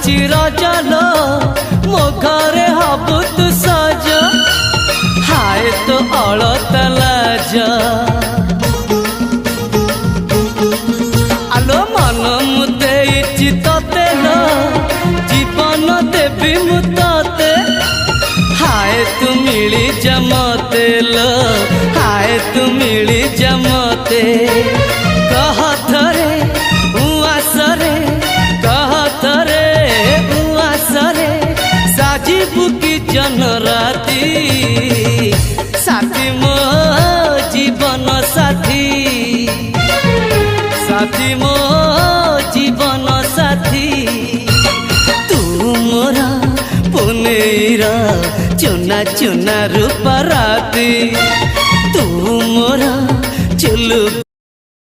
आसुची रजलो मो घरे हबु तू सज हाय तो अलता लाज आलो मन मु देइछि तते लो जीवन देवी मु तते हाय तू मिली जमते लो हाय तू मिली जमते कह थरे उआसरे कह थरे उआसरे साजिबु की जन राती साथी मो जीवन साथी साथी मो जीवन साथी तू मोरा पुनेरा चुना चुना रूप राती तू मोरा चुलु